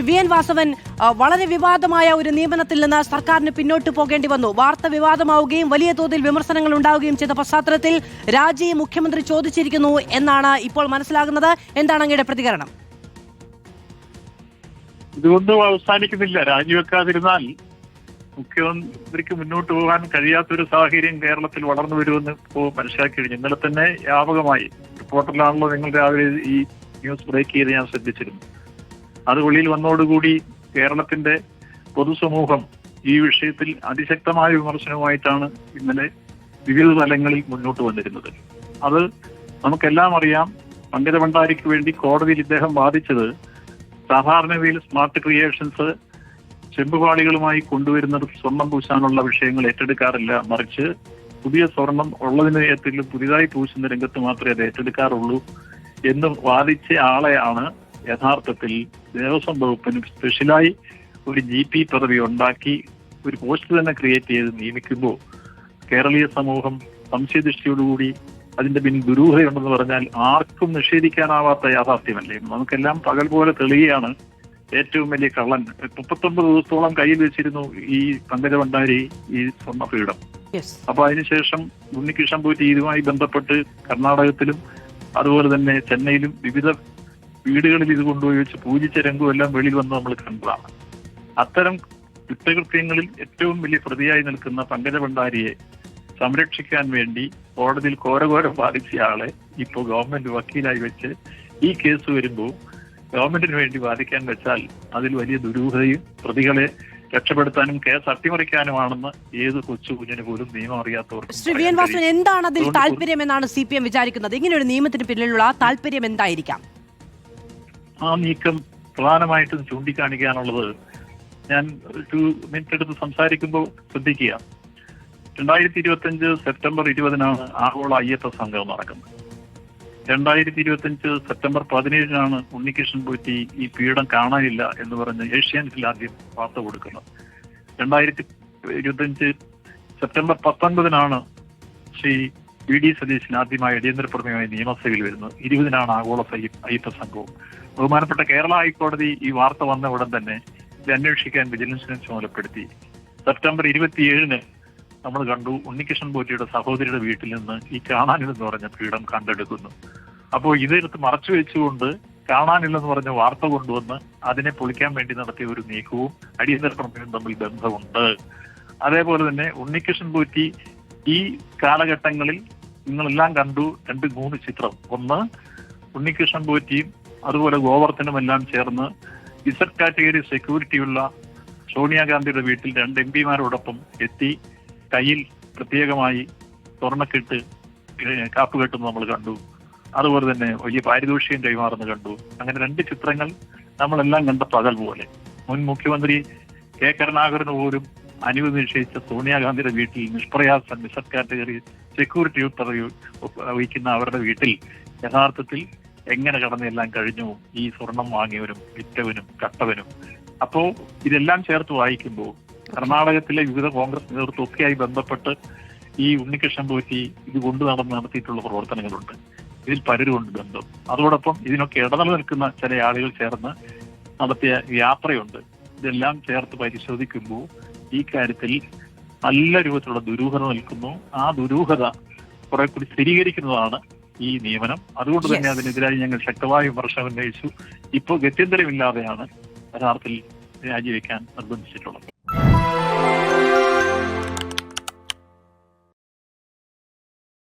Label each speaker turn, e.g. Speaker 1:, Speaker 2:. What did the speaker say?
Speaker 1: വി.എൻ. വാസവൻ വളരെ വിവാദമായ ഒരു നിയമനത്തിൽ നിന്ന് സർക്കാരിന് പിന്നോട്ട് പോകേണ്ടി വന്നു. വാർത്ത വിവാദമാവുകയും വലിയ തോതിൽ വിമർശനങ്ങൾ ഉണ്ടാവുകയും ചെയ്ത പശ്ചാത്തലത്തിൽ രാജി മുഖ്യമന്ത്രി ചോദിച്ചിരിക്കുന്നു എന്നാണ് ഇപ്പോൾ മനസ്സിലാകുന്നത്. എന്താണ് അങ്ങയുടെ പ്രതികരണം?
Speaker 2: ഇതുകൊണ്ടും അവസാനിക്കുന്നില്ല. രാജിവെക്കാതിരുന്നാൽ മുഖ്യമന്ത്രിക്ക് മുന്നോട്ട് പോകാൻ കഴിയാത്തൊരു സാഹചര്യം കേരളത്തിൽ വളർന്നു വരുമെന്ന് ഇപ്പോൾ മനസ്സിലാക്കി കഴിഞ്ഞു. ഇന്നലെ തന്നെ വ്യാപകമായി റിപ്പോർട്ടറിലാണല്ലോ നിങ്ങൾ രാവിലെ ഈ ന്യൂസ് ബ്രേക്ക് ചെയ്ത് ഞാൻ ശ്രദ്ധിച്ചിരുന്നു. അത് വെളിയിൽ വന്നതോടുകൂടി കേരളത്തിന്റെ പൊതുസമൂഹം ഈ വിഷയത്തിൽ അതിശക്തമായ വിമർശനവുമായിട്ടാണ് ഇന്നലെ വിവിധ തലങ്ങളിൽ മുന്നോട്ട് വന്നിരുന്നത്. അത് നമുക്കെല്ലാം അറിയാം. പങ്കജ ഭണ്ഡാരിക്ക് വേണ്ടി കോടതിയിൽ ഇദ്ദേഹം വാദിച്ചത് സാധാരണഗതിയിൽ സ്മാർട്ട് ക്രിയേഷൻസ് ചെമ്പുപാളികളുമായി കൊണ്ടുവരുന്നത് സ്വർണം പൂശാനുള്ള വിഷയങ്ങൾ ഏറ്റെടുക്കാറില്ല, മറിച്ച് പുതിയ സ്വർണം ഉള്ളതിന് ഏറ്റവും പുതിയതായി പൂശുന്ന രംഗത്ത് മാത്രമേ അത് ഏറ്റെടുക്കാറുള്ളൂ എന്ന് വാദിച്ച ആളെയാണ് യഥാർത്ഥത്തിൽ ദേവസ്വം വകുപ്പിന് സ്പെഷ്യലായി ഒരു GP പദവി ഉണ്ടാക്കി ഒരു പോസ്റ്റ് തന്നെ ക്രിയേറ്റ് ചെയ്ത് നിയമിക്കുമ്പോൾ കേരളീയ സമൂഹം സംശയദൃഷ്ടിയോടുകൂടി അതിന്റെ പിന്നിൽ ദുരൂഹതയുണ്ടെന്ന് പറഞ്ഞാൽ ആർക്കും നിഷേധിക്കാനാവാത്ത യാഥാർത്ഥ്യമല്ലേ. നമുക്കെല്ലാം പകൽ പോലെ തെളിയുകയാണ്. ഏറ്റവും വലിയ കള്ളൻ 39 ദിവസത്തോളം കയ്യിൽ വെച്ചിരുന്നു ഈ പങ്കജ ഭണ്ഡാരി ഈ സ്വർണ്ണ പീഠം. അപ്പൊ അതിനുശേഷം ഉണ്ണികൃഷ്ണൻ പോറ്റി ഇതുമായി ബന്ധപ്പെട്ട് കർണാടകത്തിലും അതുപോലെ തന്നെ ചെന്നൈയിലും വിവിധ വീടുകളിൽ ഇത് കൊണ്ടുപോയി വെച്ച് പൂജിച്ച രംഗവും എല്ലാം വെളിയിൽ വന്ന് നമ്മൾ കണ്ടതാണ്. അത്തരം കുറ്റകൃത്യങ്ങളിൽ ഏറ്റവും വലിയ പ്രതിയായി നിൽക്കുന്ന പങ്കജ ഭണ്ഡാരിയെ സംരക്ഷിക്കാൻ വേണ്ടി കോടതിയിൽ ഘോരഘോരം ബാധിച്ച ആളെ ഇപ്പോൾ ഗവൺമെന്റ് വക്കീലായി വെച്ച് ഈ കേസ് വരുമ്പോൾ ഗവൺമെന്റിന് വേണ്ടി വാദിക്കാൻ വെച്ചാൽ അതിൽ വലിയ ദുരൂഹതയും പ്രതികളെ രക്ഷപ്പെടുത്താനും കേസ് അട്ടിമറിക്കാനുമാണെന്ന് ഏത് കൊച്ചു കുഞ്ഞിന് പോലും നിയമം അറിയാത്തവർക്ക്.
Speaker 1: ശ്രീ വി.എൻ. വാസവൻ, എന്താണ് അതിൽ താല്പര്യം എന്നാണ് CPM വിചാരിക്കുന്നത്? ഇങ്ങനെ ഒരു നിയമത്തിന് പിന്നിലുള്ള താല്പര്യം എന്തായിരിക്കാം?
Speaker 2: ആ നീക്കം പ്രധാനമായിട്ടും ചൂണ്ടിക്കാണിക്കാനുള്ളത് ഞാൻ ഒരു മിനിറ്റ് എടുത്ത് സംസാരിക്കുമ്പോൾ ശ്രദ്ധിക്കുക. 2025 സെപ്റ്റംബർ 20 ആഗോള അയ്യപ്പ സംഗമം നടക്കുന്നത്. 2025 സെപ്റ്റംബർ 17 ഉണ്ണികൃഷ്ണൻ പോറ്റി ഈ പീഠം കാണാനില്ല എന്ന് പറഞ്ഞ് ഏഷ്യാനെറ്റിൽ ആദ്യം വാർത്ത കൊടുക്കുന്നത്. 2025 സെപ്റ്റംബർ 19 ശ്രീ VD സതീശൻ ആദ്യമായി അടിയന്തര പ്രമേയമായി നിയമസഭയിൽ വരുന്നത്. 20 ആഗോള അയ്യപ്പ സംഘവും. ബഹുമാനപ്പെട്ട കേരള ഹൈക്കോടതി ഈ വാർത്ത വന്ന ഉടൻ തന്നെ ഇത് അന്വേഷിക്കാൻ വിജിലൻസിനെ ചുമതലപ്പെടുത്തി. സെപ്റ്റംബർ 27 നമ്മൾ കണ്ടു ഉണ്ണികൃഷ്ണൻ പോറ്റിയുടെ സഹോദരിയുടെ വീട്ടിൽ നിന്ന് ഈ കാണാനില്ലെന്ന് പറഞ്ഞ പീഠം കണ്ടെടുക്കുന്നു. അപ്പോൾ ഇതെടുത്ത് മറച്ചു വെച്ചുകൊണ്ട് കാണാനില്ലെന്ന് പറഞ്ഞ വാർത്ത കൊണ്ടുവന്ന് അതിനെ പൊളിക്കാൻ വേണ്ടി നടത്തിയ ഒരു നീക്കവും അടിയന്തര പ്രമേയവും തമ്മിൽ ബന്ധമുണ്ട്. അതേപോലെ തന്നെ ഉണ്ണികൃഷ്ണൻ പോറ്റി ഈ കാലഘട്ടങ്ങളിൽ നിങ്ങളെല്ലാം കണ്ടു 2-3 ചിത്രം. ഒന്ന്, ഉണ്ണികൃഷ്ണൻ പോറ്റിയും അതുപോലെ ഗോവർദ്ധനും എല്ലാം ചേർന്ന് Z കാറ്റഗറി സെക്യൂരിറ്റിയുള്ള സോണിയാഗാന്ധിയുടെ വീട്ടിൽ 2 MP-മാരോടൊപ്പം എത്തി കയ്യിൽ പ്രത്യേകമായി സ്വർണ്ണക്കെട്ട് കാപ്പ് കെട്ടുന്നത് നമ്മൾ കണ്ടു. അതുപോലെ തന്നെ വലിയ പാരിതോഷികം കൈമാറുന്നത് കണ്ടു. അങ്ങനെ 2 ചിത്രങ്ങൾ നമ്മളെല്ലാം കണ്ട പകൽ പോലെ. മുൻ മുഖ്യമന്ത്രി K. കരുണാകരന് പോലും അനുമതി നിഷേധിച്ച സോണിയാഗാന്ധിയുടെ വീട്ടിൽ നിഷ്പ്രയാസം Z കാറ്റഗറി സെക്യൂരിറ്റി വഹിക്കുന്ന അവരുടെ വീട്ടിൽ യഥാർത്ഥത്തിൽ എങ്ങനെ കടന്നെല്ലാം കഴിഞ്ഞു ഈ സ്വർണം വാങ്ങിയവനും വിറ്റവനും കട്ടവനും. അപ്പോ ഇതെല്ലാം ചേർത്ത് വായിക്കുമ്പോൾ കർണാടകത്തിലെ വിവിധ കോൺഗ്രസ് നേതൃത്വമൊക്കെയായി ബന്ധപ്പെട്ട് ഈ ഉണ്ണികൃഷ്ണൻ പോറ്റി ഇത് നടത്തിയിട്ടുള്ള പ്രവർത്തനങ്ങളുണ്ട്. ഇതിൽ പലരുമുണ്ട് ബന്ധം. അതോടൊപ്പം ഇതിനൊക്കെ ഇടനില നിൽക്കുന്ന ചില ആളുകൾ ചേർന്ന് നടത്തിയ യാത്രയുണ്ട്. ഇതെല്ലാം ചേർത്ത് പരിശോധിക്കുമ്പോൾ ഈ കാര്യത്തിൽ നല്ല രൂപത്തിലുള്ള ദുരൂഹത നിൽക്കുന്നു. ആ ദുരൂഹത കുറെ കൂടി സ്ഥിരീകരിക്കുന്നതാണ് ഈ നിയമനം. അതുകൊണ്ട് തന്നെ അതിനെതിരായി ഞങ്ങൾ ശക്തമായ വിമർശനം ഉന്നയിച്ചു. ഇപ്പോൾ ഗത്യന്തരമില്ലാതെയാണ് യഥാർത്ഥത്തിൽ രാജിവെക്കാൻ നിർബന്ധിച്ചിട്ടുള്ളത്.